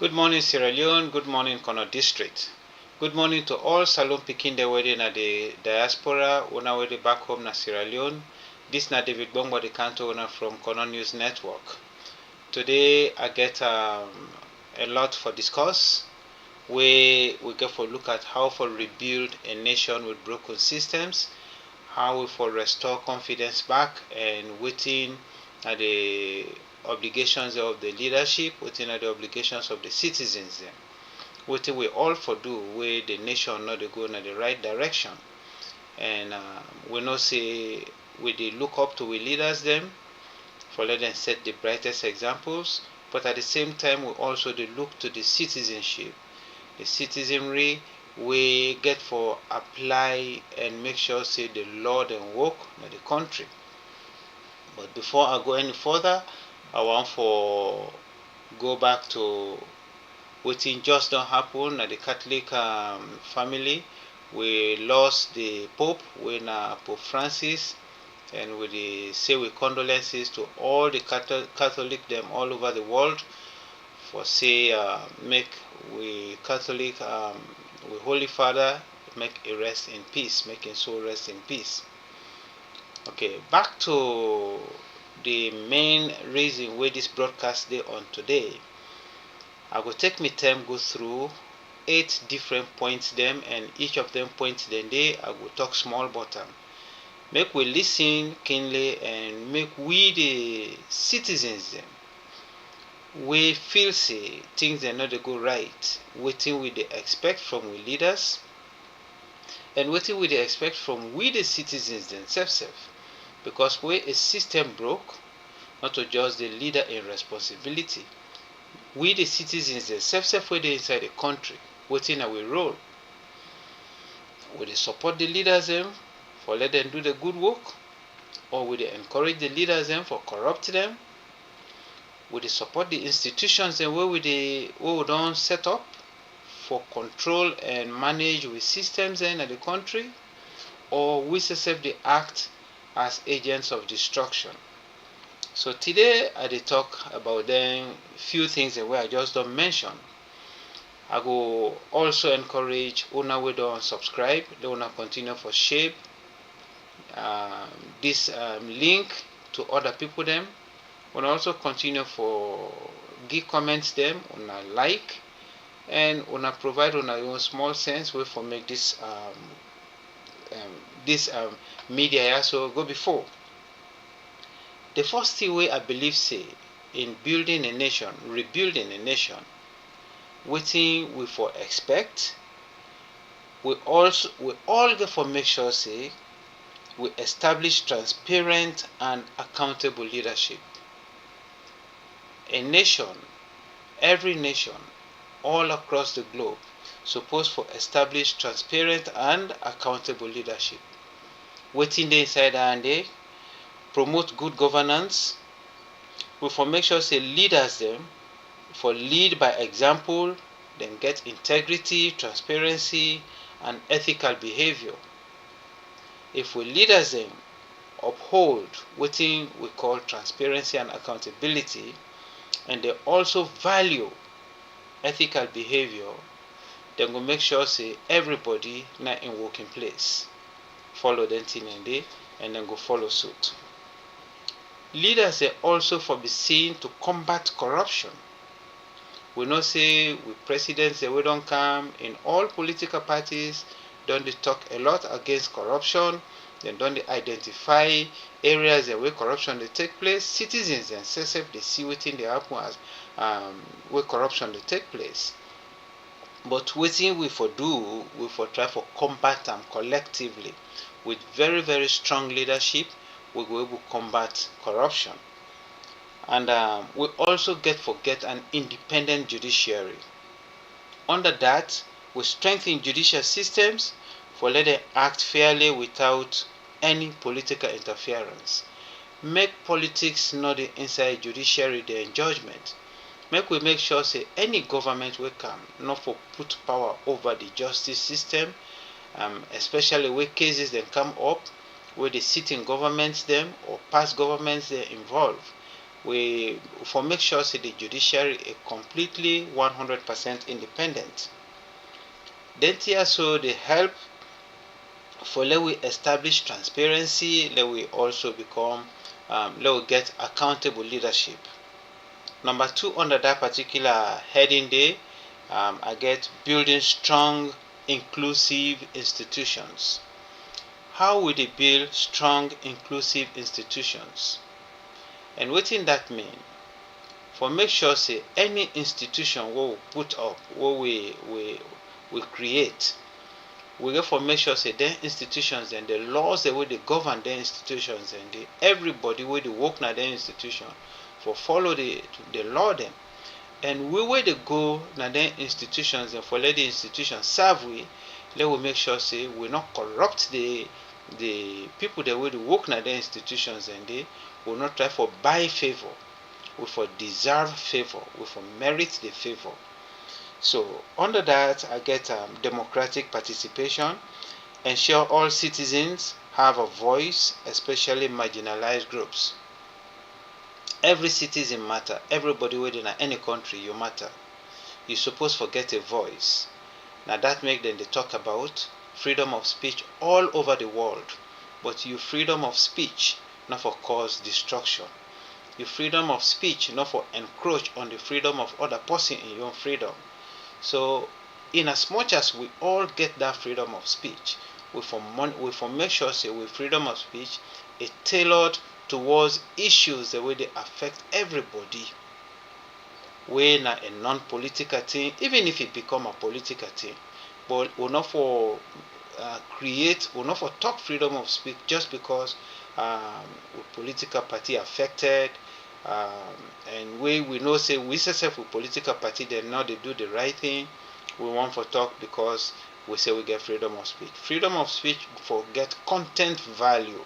Good morning, Sierra Leone. Good morning, Kono District. Good morning to all Salon Pikin de wedding na the diaspora, una wedi back home na Sierra Leone. This na David Bongbo, the Kanto owner from Kono News Network. Today I get a lot for discuss. We get for look at how for rebuild a nation with broken systems, how we for restore confidence back, and waiting at the obligations of the leadership, waiting at the obligations of the citizens. Wetin we all for do wey the nation not dey go in the right direction, and we know say we dey look up to we leaders them for let them set the brightest examples, but at the same time we also dey look to the citizenship, the citizenry we get for apply and make sure say the law dem work in the country. But before I go any further, I want for go back to wetin just don happen at the Catholic family. We lost the Pope, wey na Pope Francis, and we dey say we condolences to all the Catholic them all over the world for say make we Catholic we Holy Father make a rest in peace, make him soul rest in peace. Okay, back to the main reason why this broadcast day on today. I will take me time go through 8 different points them, and each of them points then day I will talk small bottom. Make we listen keenly and make we the citizens them we feel say things are not go right. Waiting we they expect from we leaders, and waiting we they expect from we the citizens themselves. Because we a system broke, not to just the leader in responsibility. We the citizens themselves wey dey inside the country, waiting our role. We dey support the leaders them for let them do the good work, or we dey encourage the leaders them for corrupt them. We dey support the institutions them where we don't set up for control and manage with systems in the country, or we self dey act as agents of destruction. So today I dey talk about them few things that I just don't mention. I go also encourage una we don't subscribe, they wanna continue for shape this link to other people them. Wanna also continue for give comments them, una like, and una provide una own small sense way for make this media also go before. The first thing way I believe say in building a nation, rebuilding a nation, waiting we for expect, we all get for make sure say we establish transparent and accountable leadership. A nation, every nation, all across the globe, supposed for establish transparent and accountable leadership. Waiting the inside and they promote good governance. We for make sure say leaders them for lead by example, then get integrity, transparency, and ethical behavior. If we leaders them uphold what we call transparency and accountability, and they also value ethical behavior, then we make sure say everybody not in working place follow them thing in day, and then go follow suit. Leaders are also for be seen to combat corruption. We know say with presidents that we don't come in all political parties, don't they talk a lot against corruption, then don't they identify areas where corruption they take place. Citizens and self they see within the happen as where corruption they take place. But waiting we for do, we for try for combat them collectively with very very strong leadership. We will able to combat corruption, and we also get an independent judiciary. Under that, we strengthen judicial systems for let them act fairly without any political interference. Make politics not the inside judiciary their judgment. Make we make sure say any government will come not for put power over the justice system, especially where cases then come up where the sitting governments them or past governments they involved. we for make sure say the judiciary is completely 100% independent. Then here so they help for let we establish transparency, let we also become let we get accountable leadership. Number two, under that particular heading there, I get building strong inclusive institutions. How will they build strong inclusive institutions? And what in that mean? For make sure say any institution what we put up, what we create, we get for make sure say then institutions and the laws the way they govern the institutions and the everybody where they work na the institution for follow the law them. And we where they go na the institutions and for let the institutions serve we, let we make sure say we not corrupt the people that will work na the institutions and they will not try for buy favor, we for deserve favor, we for merit the favor. So under that I get democratic participation, ensure all citizens have a voice, especially marginalized groups. Every citizen matter, everybody within any country you matter. You suppose to get a voice. Now that make them they talk about freedom of speech all over the world. But you freedom of speech not for cause destruction. You freedom of speech not for encroach on the freedom of other person in your own freedom. So in as much as we all get that freedom of speech, we for make sure say we freedom of speech is tailored towards issues the way they affect everybody. We na a non-political thing, even if it become a political thing, but we not for we not for talk freedom of speech just because political party affected, and we know say we say with political party they know they do the right thing. We want for talk because we say we get freedom of speech. Freedom of speech forget content value.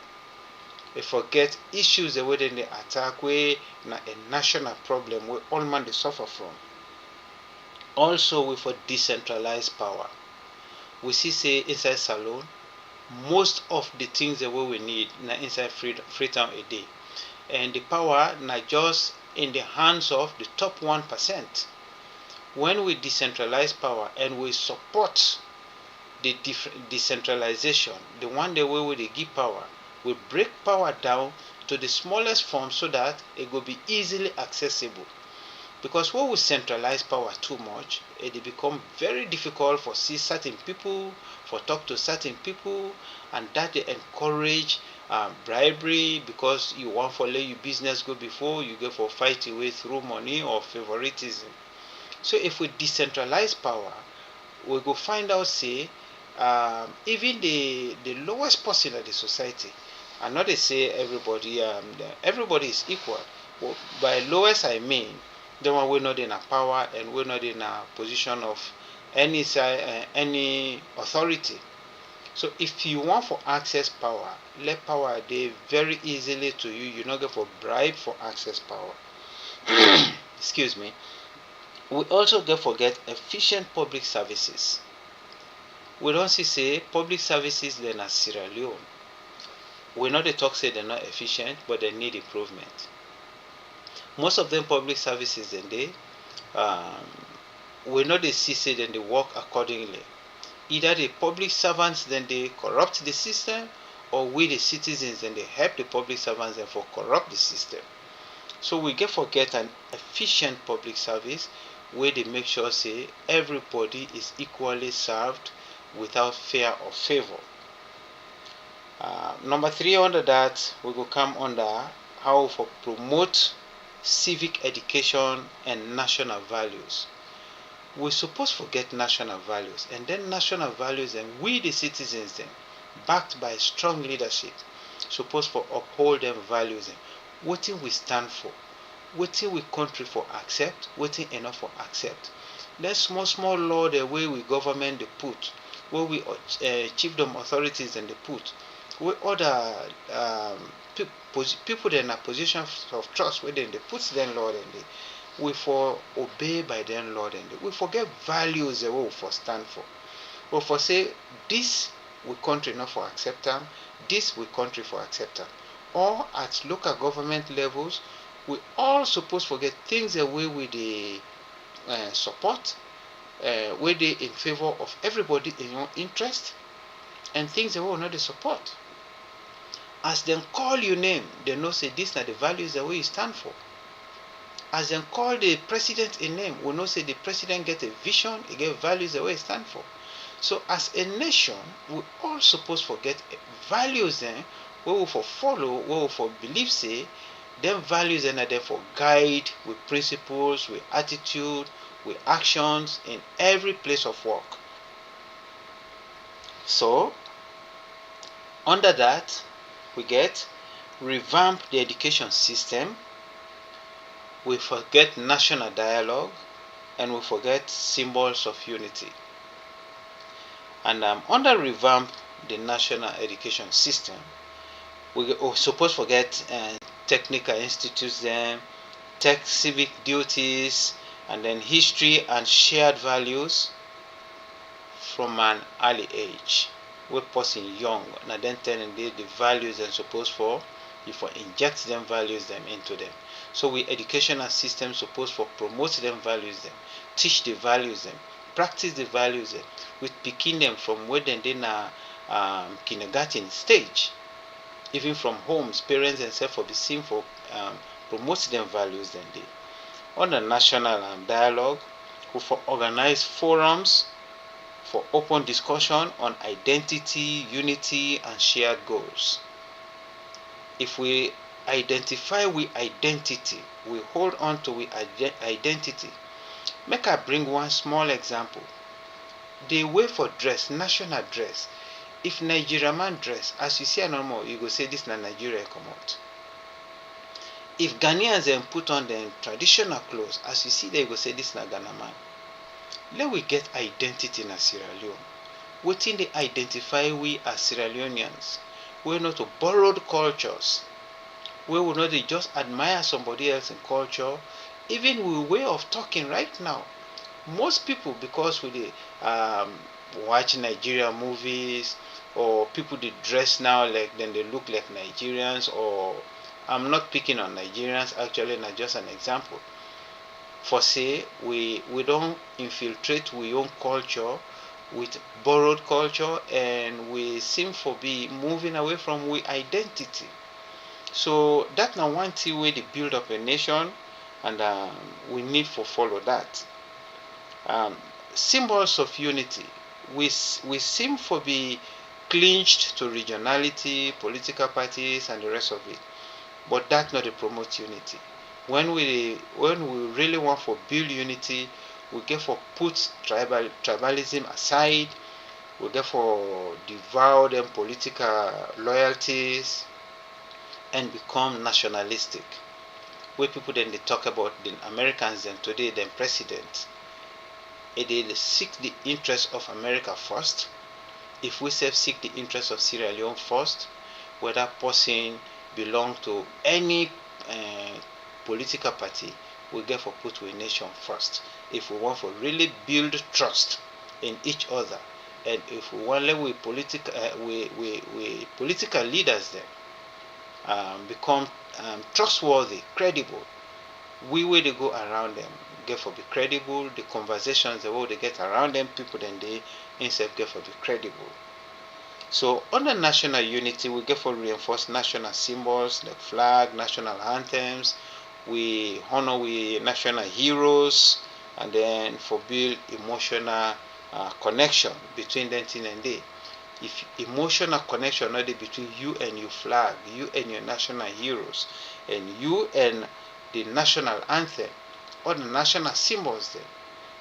They forget issues the way they attack we na a national problem where all man they suffer from. Also we for decentralized power. We see say inside salon most of the things the way we need na inside Freetown a day. And the power not just in the hands of the top 1%. When we decentralize power and we support the decentralization, the one the way we give power, we break power down to the smallest form so that it will be easily accessible. Because when we centralize power too much, it become very difficult for see certain people, for talk to certain people, and that they encourage bribery because you want for let your business go before you go for fight away through money or favoritism. So if we decentralize power, we go find out say even the lowest person in the society, and not they say everybody is equal. But by lowest I mean the one we're not in a power and we're not in a position of any authority. So if you want for access power, let power they very easily to you. You not get for bribe for access power. Excuse me. We also get forget efficient public services. We don't see say public services then as Sierra Leone. We know they talk say they're not efficient, but they need improvement. Most of them public services then they we know they see say then they work accordingly. Either the public servants then they corrupt the system, or we the citizens then they help the public servants and for corrupt the system. So we get forget an efficient public service where they make sure say everybody is equally served without fear or favor. Number three under that we will come under how for promote civic education and national values. We suppose forget national values, and then national values and we the citizens then backed by strong leadership suppose for uphold them values and what we stand for, what we country for accept, what enough for accept. Then small law the way we government they put, where we chiefdom authorities and they put, where other people in a position of trust where then they put them law and they we for obey by them Lord and we forget values the way we for stand for. We for say this we country not for accept them, this we country for accept them. Or at local government levels, We all suppose forget things the way we the support, where they in favor of everybody in your interest, and things the way we not the support. As them call your name, they know say this are the values the way you stand for. As them call the president a name, we know say the president get a vision, he get values the way he stand for. So as a nation, we all suppose forget values then where we for follow, where we for believe say them values and are there for guide with principles, with attitude, with actions in every place of work. So under that, we get revamp the education system, we forget national dialogue, and we forget symbols of unity. And under revamp the national education system, we suppose forget technical institutes, then tech civic duties, and then history and shared values from an early age. We person young, and then telling the values and suppose for if we inject them values them into them. So we educational system supposed for promote them values them, teach the values them, practice the values them, with picking them from where they na kindergarten stage, even from homes, parents and self for the same for promote them values then they. On the national dialogue, we for organize forums for open discussion on identity, unity, and shared goals. If we identify with identity, we hold on to we identity. Make I bring one small example. The way for dress, national dress. If Nigeria man dress, as you see a normal, you go say this na Nigeria come out. If Ghanaians then put on their traditional clothes, as you see, they go say this na Ghana man. Let we get identity in Sierra Leone. Wetin they identify we as Sierra Leoneans. We're not to borrowed cultures. We will not just admire somebody else's culture. Even with way of talking right now, most people, because we watch Nigerian movies, or people they dress now like then they look like Nigerians, or I'm not picking on Nigerians actually, not just an example. For say we don't infiltrate we own culture with borrowed culture, and we seem for be moving away from we identity. So that now one thing way they build up a nation, and we need to follow that. Symbols of unity. We seem for be clinched to regionality, political parties, and the rest of it, but that not to promote unity. When we really want to build unity, we get for put tribalism aside. We get for devour them political loyalties and become nationalistic. Where people then they talk about the Americans and today then presidents. They seek the interest of America first. If we seek the interest of Sierra Leone first, whether person belong to any political party, we get for put with nation first. If we want to really build trust in each other, and if we want let we political leaders then become trustworthy, credible, we will they go around them get for be credible. The conversations the way they get around them, people then they instead get for be credible. So under national unity, we get for reinforce national symbols like flag, national anthems. We honor we national heroes, and then for build emotional connection between them and they. If emotional connection not between you and your flag, you and your national heroes, and you and the national anthem or the national symbols, then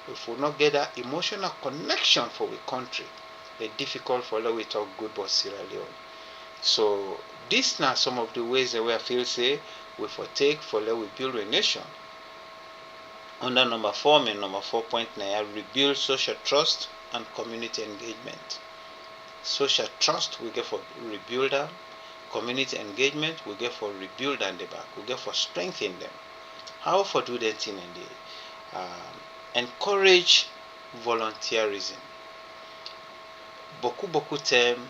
if we not get that emotional connection for the country, it's difficult for us to talk good about Sierra Leone. So these are some of the ways that we feel say we for take for let we build a nation. Under number 4 and number 4.9, rebuild social trust and community engagement. Social trust we get for rebuild them, community engagement we get for rebuild and the back, we get for strengthen them. How for do that thing and the encourage volunteerism. Beaucoup time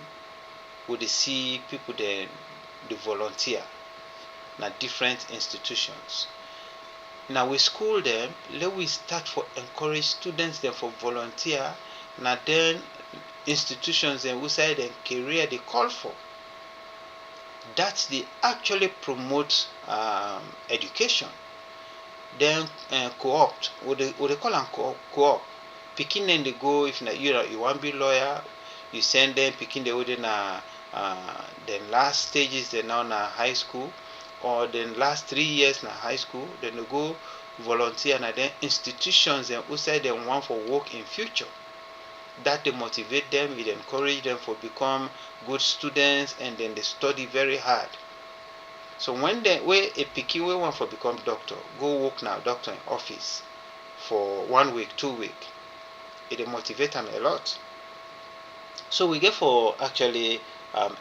we see people then the volunteer. na different institutions. Now we school them, let we start for encourage students them for volunteer, na then institutions and who say them career they call for. That's the actually promote education. Then co-opt, what they call them co-op. Picking them they go, if you want to be lawyer, you send them picking the within the last stages they now na high school, or the last 3 years na high school, then they go volunteer and then institutions and who say they want for work in future. That they motivate them, it encourage them for become good students, and then they study very hard. So when a picky we want for become doctor, go work now doctor in office for 1 week, 2 week, it motivate them a lot. So we get for actually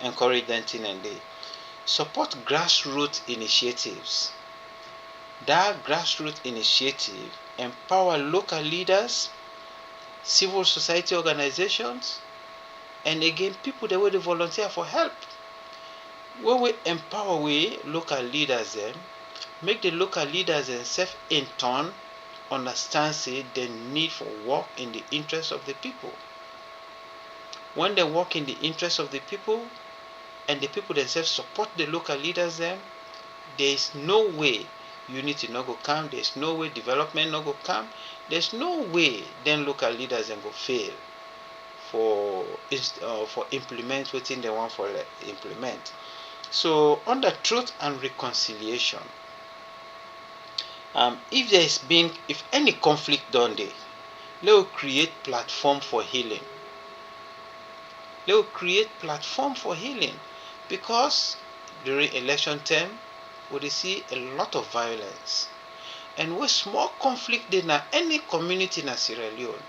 encourage them and they support grassroots initiatives. That grassroots initiative empower local leaders, civil society organizations, and again people that will volunteer for help. When we empower we local leaders them, make the local leaders themselves in turn understand say the need for work in the interest of the people. When they work in the interest of the people and the people themselves support the local leaders them, there is no way unity not go come, there is no way development not go come, there's no way then local leaders then go fail for implement what they want for implement. So under truth and reconciliation, if any conflict done there, let us create platform for healing. Let us create platform for healing, because during election time we see a lot of violence, and with small conflict in any community in Sierra Leone,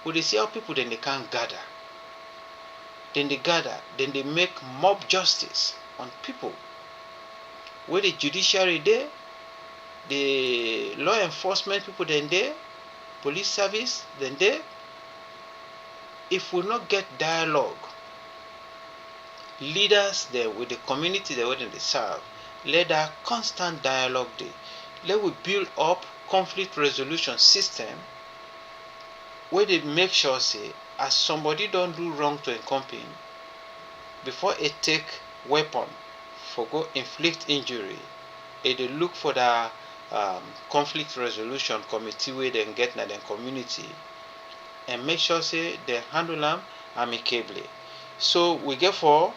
we see how people then they can't gather. Then they make mob justice on people. Where the judiciary there, the law enforcement people then there, police service then there. If we not get dialogue, leaders there with the community they they serve, let that constant dialogue there. Let we build up conflict resolution system where they make sure say as somebody don't do wrong to a company, before it take weapon for go inflict injury, they look for the conflict resolution committee where they get na the community and make sure say they handle them amicably. So we get for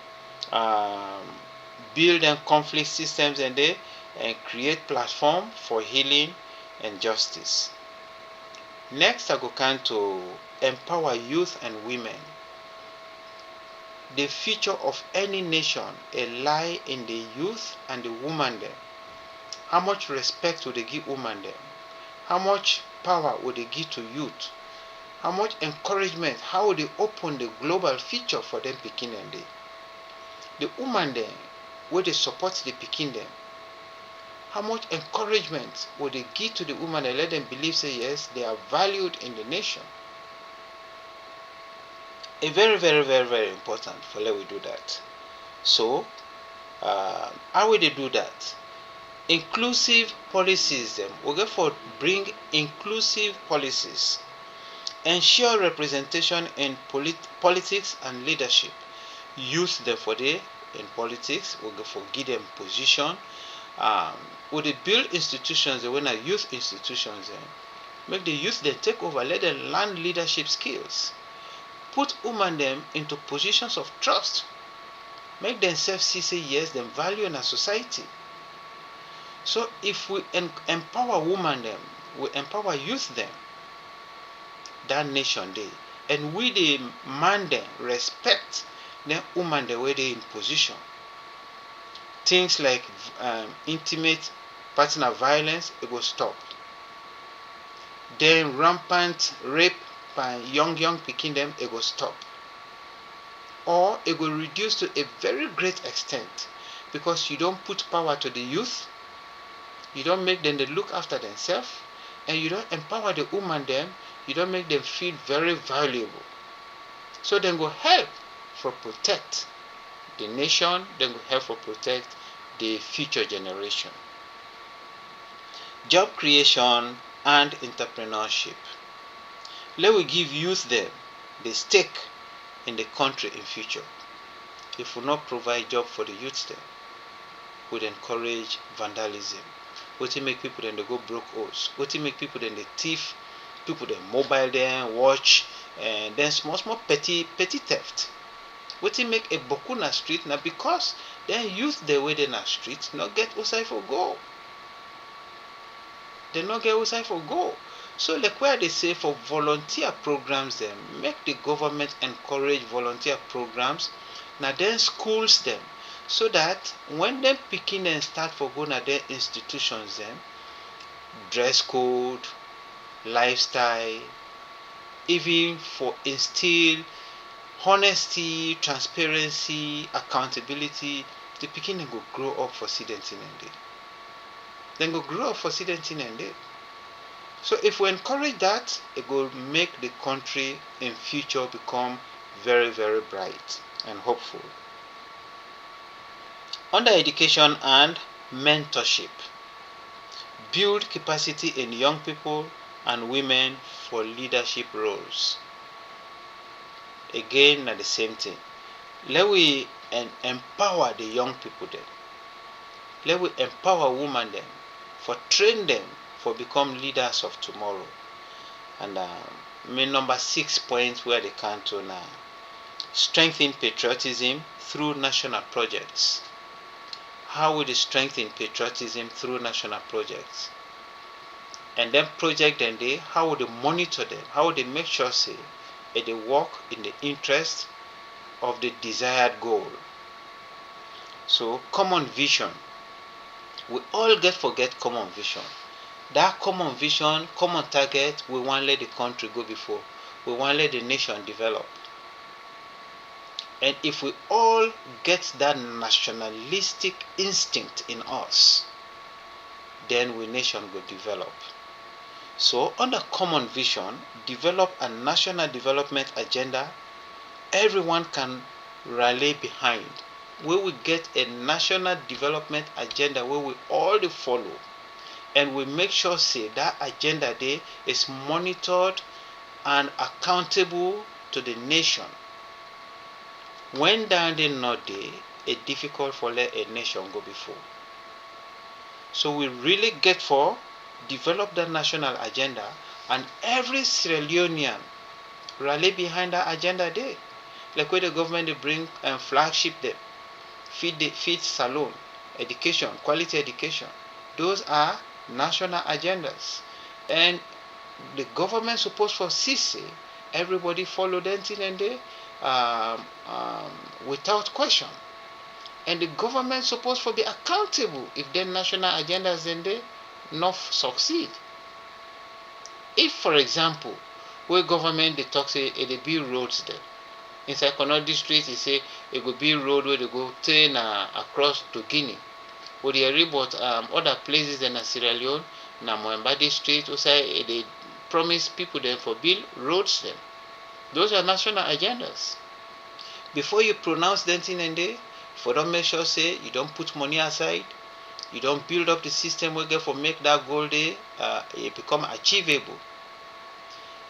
build and conflict systems and create platform for healing and justice. Next, I go can to empower youth and women. The future of any nation lie in the youth and the woman them. How much respect would they give women them? How much power would they give to youth? How much encouragement? How would they open the global future for them picking them day? The woman them, where they support the picking them. How much encouragement would they give to the woman and let them believe say yes, they are valued in the nation? A very, very, very, very important for let we do that. So, how will they do that? Inclusive policies them. We go for bring inclusive policies. Ensure representation in politics and leadership. Use them for the in politics. We go for give them position. Would they build institutions when I youth institutions them? Make the youth they take over, let them learn leadership skills. Put women them into positions of trust. Make themselves see say yes, them value in a society. So if we empower women them, we empower youth them, that nation day, and we the man them respect the woman the way they in position. Things like intimate partner violence, it will stop. Then rampant rape by young picking them, it will stop. Or it will reduce to a very great extent, because you don't put power to the youth, you don't make them they look after themselves, and you don't empower the woman them, you don't make them feel very valuable. So then go help for protect the nation, then go help for protect the future generation. Job creation and entrepreneurship. Let we give youth them the stake in the country in future. If we not provide job for the youth them, we encourage vandalism. Wetin make people then they go broke house? Wetin make people then they thief? People then mobile them, watch, and then small petty theft. Wetin make a boku na street na because then youth the way they na street not get outside for go. They not get outside for go. So like where they say for volunteer programs them, make the government encourage volunteer programs, now then schools them, so that when them picking and start for go na their institutions them, dress code, lifestyle, even for instill honesty, transparency, accountability, the picking and go grow up for sidenting and day. Then go grow up for sidenting and day. So if we encourage that, it will make the country in future become very, very bright and hopeful. Under education and mentorship, build capacity in young people and women for leadership roles. Again, not the same thing. Let we empower the young people then. Let we empower women then, for train them for become leaders of tomorrow. And my number 6 point where they can to now strengthen patriotism through national projects. How will they strengthen patriotism through national projects? And then project and they, how would they monitor them? How would they make sure say that they work in the interest of the desired goal? So common vision. We all forget common vision. That common vision, common target, we want to let the country go before. We want to let the nation develop. And if we all get that nationalistic instinct in us, then we nation will develop. So under common vision, develop a national development agenda everyone can rally behind. Where we get a national development agenda where we all follow, and we make sure say that agenda there is monitored and accountable to the nation. When down there not there, it's difficult for let a nation go before. So we really get for develop that national agenda, and every Sierra Leonean rally behind that agenda there. Like where the government they bring flagship there, feed salon, education, quality education. Those are national agendas, and the government supposed for CC everybody follow them till and they without question, and the government supposed for be accountable if their national agendas then they not succeed. If for example where government they talk say they build roads there inside Kono district, they say it will be road where they go turn across to Guinea. Where they are about other places in Sierra Leone, na Moemba district, say they promise people them for build roads them. Those are national agendas. Before you pronounce them thing and day, for don't make sure say you don't put money aside, you don't build up the system where get for make that goal day it become achievable.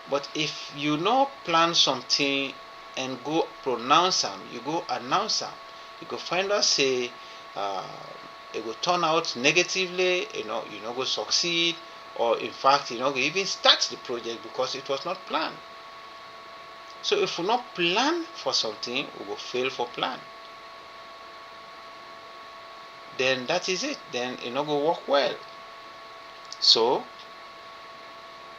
But if you not plan something and go pronounce them, you go announce them, you go find out say it will turn out negatively, you know go succeed, or in fact go even start the project because it was not planned. So if we not plan for something, we will fail for plan. Then that is it. Then it not go work well. So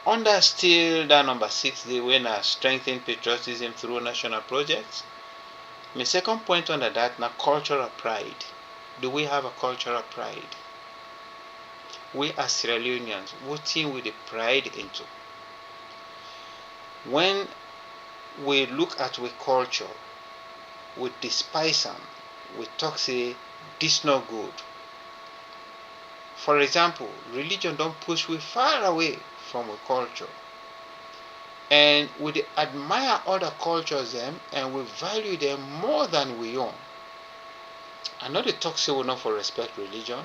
under still that number 6, they when strengthen patriotism through national projects. My second point under that now cultural pride. Do we have a cultural pride? We as Sierra Leoneans, what thing with the pride into? When we look at we culture, we despise them, we talk say this not good. For example, religion don't push we far away from our culture, and we admire other cultures them and we value them more than we own. I know the talk say we not for respect religion,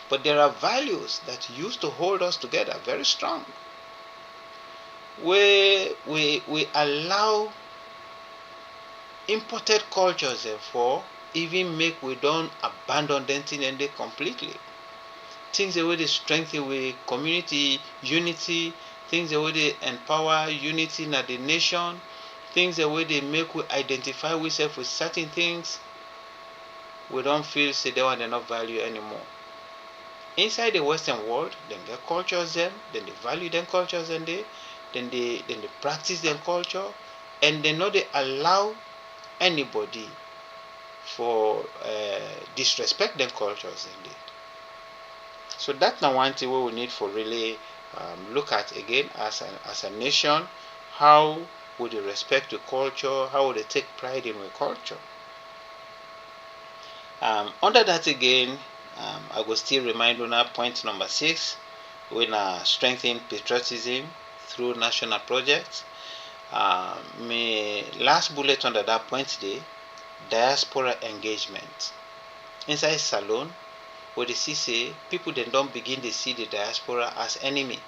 but there are values that used to hold us together very strong. Where we allow imported cultures therefore even make we don't abandon them thing and they completely. Things the way they strengthen with community unity, things the way they empower unity in the nation, things the way they make we identify ourselves with certain things, we don't feel say they want enough value anymore. Inside the Western world, then get cultures them, then they value them cultures and they practice them culture, and they know they allow anybody for disrespect them cultures and they. So that's not one thing we need for really look at again as a nation. How would they respect the culture? How would they take pride in the culture? Under that again, I will still remind you now point number 6, when strengthen patriotism through national projects. My last bullet under that point today, diaspora engagement. Inside Salone, where they see say people then don't begin to see the diaspora as enemy.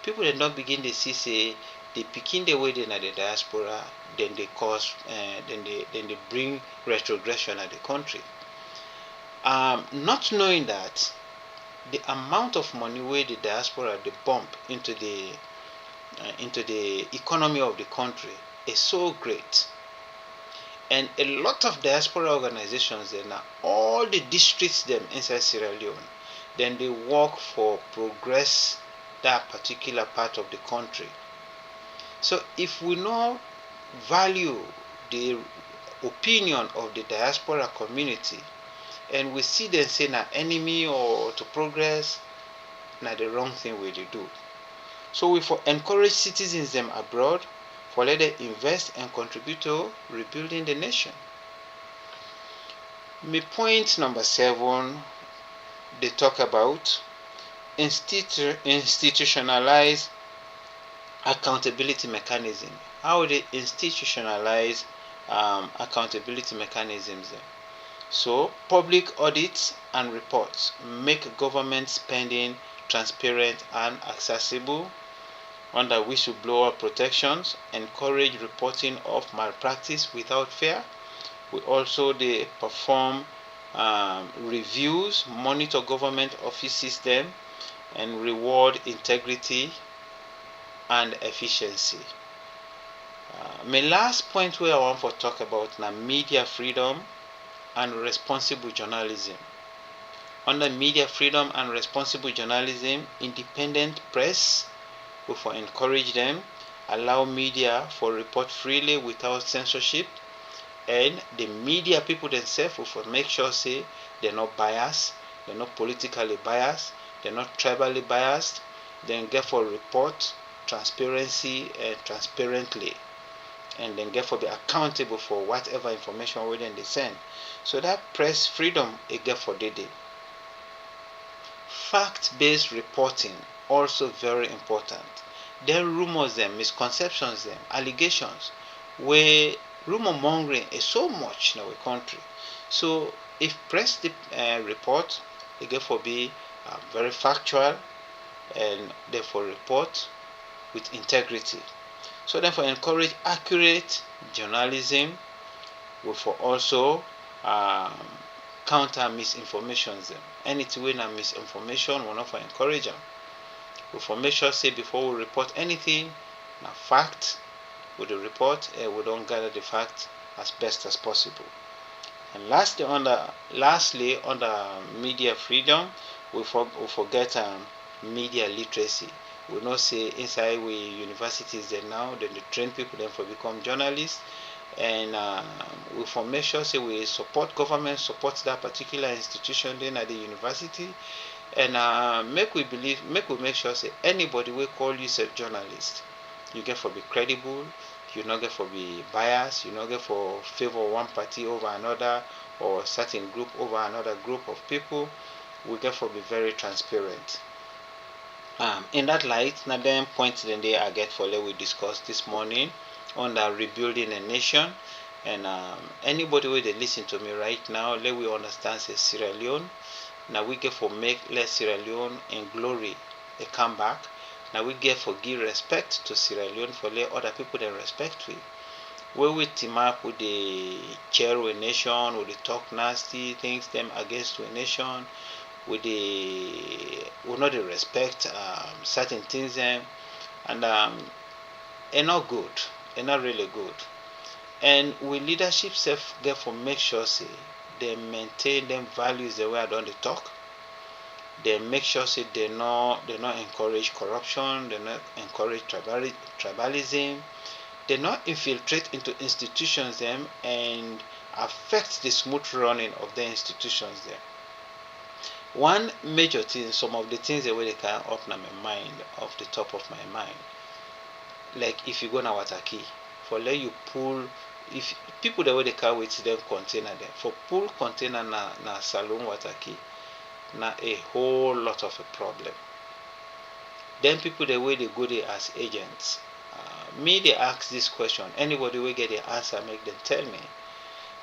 People then don't begin to see say they begin the way they na the diaspora, then they cause, then they bring retrogression at the country. Not knowing that the amount of money where the diaspora they bump into the economy of the country is so great, and a lot of diaspora organizations then now all the districts them inside Sierra Leone, then they work for progress that particular part of the country. So if we not value the opinion of the diaspora community, and we see them say na enemy or to progress, na the wrong thing we dey do. So we for encourage citizens them abroad for let them invest and contribute to rebuilding the nation. My point number 7, they talk about institutionalize accountability mechanism. How they institutionalize accountability mechanisms then. So public audits and reports make government spending transparent and accessible. Under whistleblower protections, encourage reporting of malpractice without fear. We also they perform reviews, monitor government office system, and reward integrity and efficiency. My last point where I want to talk about now media freedom and responsible journalism. Under media freedom and responsible journalism, independent press, we for encourage them, allow media for report freely without censorship, and the media people themselves will for make sure say they're not biased, they're not politically biased, they're not tribally biased, then get for report transparency and transparently, and then get for be accountable for whatever information we then they send. So that press freedom it get for day. Fact-based reporting also very important. There rumors them, misconceptions them, allegations where rumor mongering is so much in our country. So if press the report, it get for be very factual and therefore report with integrity. So therefore encourage accurate journalism. We for also counter misinformations them. Anything wey na misinformation, we not for encourage them. We for make sure say before we report anything, na fact with the report, and we don't gather the fact as best as possible. And lastly, under media freedom, we forget media literacy. We know say inside we universities then now, then they train people then for become journalists, and we for make sure say we support government, support that particular institution then at the university, and make we make sure say anybody will call you a journalist, you get for be credible, you not get for be biased, you not get for favor one party over another or certain group over another group of people. We get for be very transparent. In that light, now then points then they I get for let we discuss this morning on the rebuilding a nation. And anybody wey dey listen to me right now, let we understand say Sierra Leone na we get for make let Sierra Leone in glory dey come back. Na we get for give respect to Sierra Leone for let other people dey respect we. When we team up with the chair a nation, with the talk nasty things them against a nation, with the we not the respect certain things them, and are not good, are not really good. And we leadership self get for make sure say they maintain them values the way I don't talk. They make sure say they not encourage corruption, they not encourage tribalism, they not infiltrate into institutions them and affect the smooth running of the institutions there. One major thing, some of the things that really can up in my mind, off the top of my mind, like if you go na Wataki, for let you pull, if people the way they can with them container there, for pull container na saloon Wataki, na a whole lot of a problem. Then people the way they go there as agents. Me they ask this question. Anybody will get the answer, make them tell me.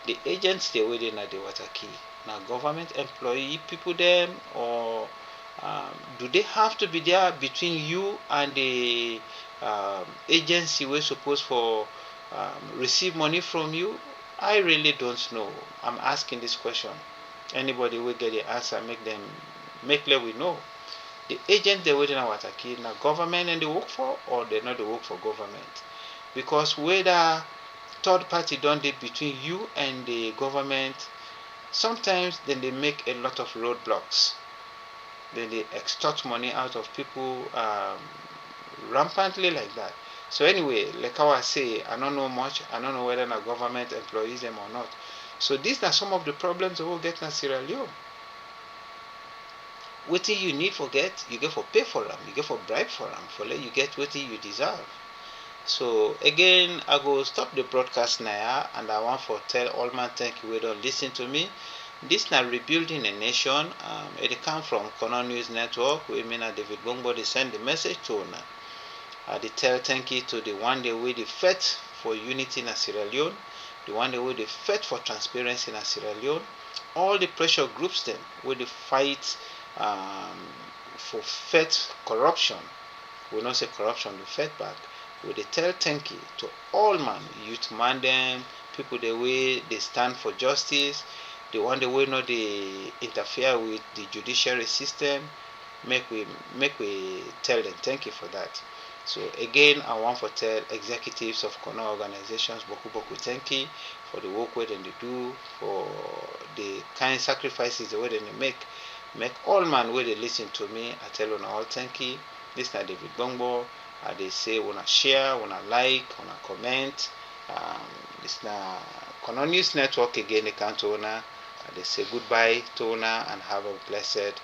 The agents they waiting at the Wataki. Now government employee people them, or do they have to be there between you and the agency we're supposed for receive money from you? I really don't know. I'm asking this question. Anybody will get the answer, make let we know. The agent they waiting at Wataki, now government and they work for, or they not they work for government. Because whether third party don't they between you and the government, sometimes then they make a lot of roadblocks. Then they extort money out of people rampantly like that. So anyway, like how I say, I don't know much. I don't know whether the government employs them or not. So these are some of the problems we will get in Sierra Leone. What you need for get, you get for pay for them, you get for bribe for them, for let you get what you deserve. So again, I go stop the broadcast now, and I want to tell all man thank you we don't listen to me. This now rebuilding a nation. It come from Kono News Network. We mean David Bongo they send the message to una. They tell thank you to the one day we the fight for unity in Sierra Leone, the one day we the fight for transparency in Sierra Leone. All the pressure groups them with the fight for fight corruption. We not say corruption, the fight back. We they tell thank you to all man, youth man them, people the way they stand for justice, the one the way not they interfere with the judiciary system. Make we tell them thank you for that. So again, I want to tell executives of Kono organizations, boku thank you for the work they do, for the kind sacrifices the way they make. Make all man where they listen to me, I tell you all thank you. This is David Bongo. They say wanna share, wanna like, wanna comment. This na Kono News Network again. They can't owner. They say goodbye to owner and have a blessed